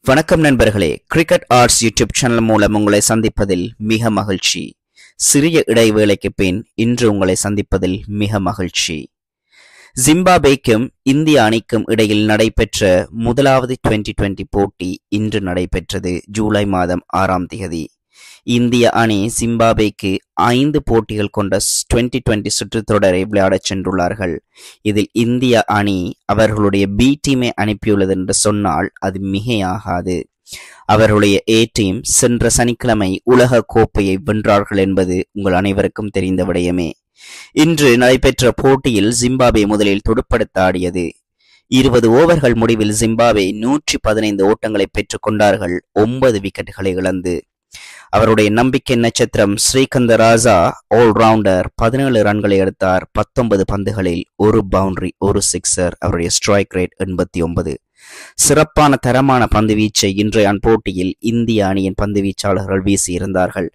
வணக்கம் நண்பர்களே, cricket arts YouTube channel மூலம் உங்களை சந்திப்பதில் மிக மகிழ்ச்சி. சிறிய இடைவேளைக்கு பின் இன்று உங்களை சந்திப்பதில் மிக மகிழ்ச்சி. ஜிம்பாப்வேக்கும் இந்திய அணிக்கும் இடையில் நடைபெற்ற முதலாவது 2020 போட்டி இன்று நடைபெற்றது. ஜூலை மாதம் 6ஆம் தேதி இந்திய அணி ஜிம்பாப்வேக்கு 5 போட்டிகள் கொண்ட 2020 சுற்றுத்தொடரை விளையாடச் சென்றுள்ளார்கள். இதில் இந்திய அணி அவர்களுடைய பி டீமை அனுப்பியுள்ளது என்று சொன்னால் அது மிகையாகாது. அவர்களுடைய ஏ டீம் சென்ற சனிக்கிழமை உலக கோப்பையை வென்றார்கள் என்பது உங்கள் அனைவருக்கும் தெரிந்த விடயமே. இன்று நடைபெற்ற போட்டியில் ஜிம்பாப்வே முதலில் துடுப்படுத்த ஆடியது. 20 ஓவர்கள் முடிவில் ஜிம்பாப்வே 115 ஓட்டங்களை பெற்றுக் கொண்டார்கள், 9 விக்கெட்டுகளை இழந்து. அவருடைய நம்பிக்கை நட்சத்திரம் ஸ்ரீகந்த ராஜா ஆல்ரவுண்டர் 17 ரன்களை எடுத்தார். 19 பந்துகளில் 1 பவுண்டரி 1 சிக்ஸர். அவருடைய ஸ்ட்ரைக் ரேட் 89. சிறப்பான தரமான பந்து வீச்சை இன்றைய போட்டியில் இந்திய அணியின் பந்து வீச்சாளர்கள் வீசியிருந்தார்கள்.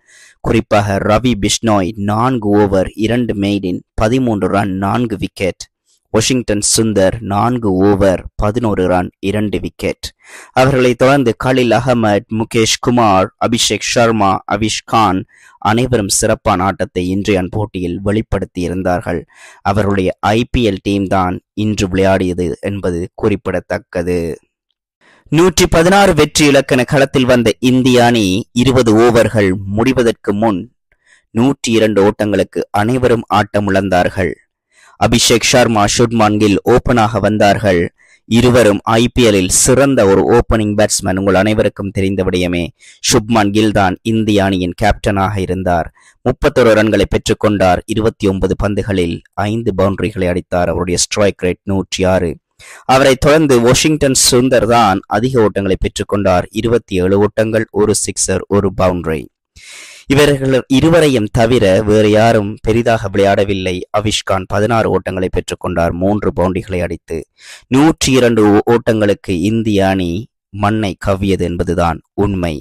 குறிப்பாக Ravi Bishnoi 4 over 2 மெய்டின் 13 run 4 wicket. Washington Sundar 4 over 11 run 2 wicket. அவர்களை தொடர்ந்து கலில் அகமது, முகேஷ் குமார், அபிஷேக் சர்மா, அவிஷ் கான் அனைவரும் சிறப்பான ஆட்டத்தை இன்றைய போட்டியில் வெளிப்படுத்தி இருந்தார்கள். அவருடைய IPL டீம் தான் இன்று விளையாடியது என்பது குறிப்பிடத்தக்கது. 116 வெற்றி இலக்கண களத்தில் வந்த இந்திய அணி 20 ஓவர்கள் முடிவதற்கு முன் 102 ஓட்டங்களுக்கு அனைவரும் ஆட்டமிழந்தார்கள். அபிஷேக் சர்மா, சுப்மான் கில் ஓபனாக வந்தார்கள். இருவரும் IPLல் சிறந்த ஒரு ஓபனிங் பேட்ஸ்மேன், உங்கள் அனைவருக்கும் தெரிந்த விடயமே. சுப்மான் கில் தான் இந்திய அணியின் கேப்டனாக இருந்தார். 31 ரன்களை பெற்றுக்கொண்டார். 29 பந்துகளில் 5 பவுண்டரிகளை அடித்தார். அவருடைய ஸ்ட்ரைக் ரேட் 106. அவரை தொடர்ந்து வாஷிங்டன் சுந்தர் தான் அதிக ஓட்டங்களை பெற்றுக்கொண்டார். 27 ஓட்டங்கள், 1 சிக்ஸர், 1 பவுண்டரி. இவர்கள் இருவரையும் தவிர வேறு யாரும் பெரிதாக விளையாடவில்லை. அவிஷ்கான் 16 ஓட்டங்களை பெற்றுக்கொண்டார், 3 பவுண்டரிகளை அடித்து. 102 ஓட்டங்களுக்கு இந்திய அணி மண்ணை கவ்வியது என்பதுதான் உண்மை.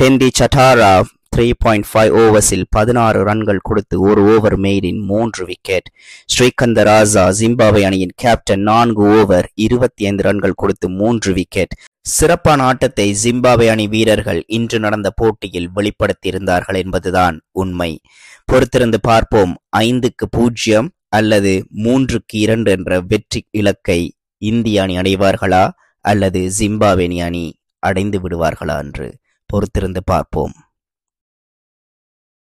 டெண்டி சட்டாரா 3.5 ஓவர்ஸில் 16 ரன்கள் கொடுத்து 1 ஓவர் மெய்டின் 3 விக்கெட். ஸ்ரீகந்த ராஜா ஜிம்பாப்வே அணியின் கேப்டன் 4 ஓவர் 25 ரன்கள் கொடுத்து 3 விக்கெட். சிறப்பான ஆட்டத்தை ஜிம்பாப்வே அணி வீரர்கள் இன்று நடந்த போட்டியில் வெளிப்படுத்தியிருந்தார்கள் என்பதுதான் உண்மை. பொறுத்திருந்து பார்ப்போம், 5-0 அல்லது 3-2 என்ற வெற்றி இலக்கை இந்திய அணி அடைவார்களா அல்லது ஜிம்பாப்வே அணி அடைந்து விடுவார்களா என்று பொறுத்திருந்து பார்ப்போம்.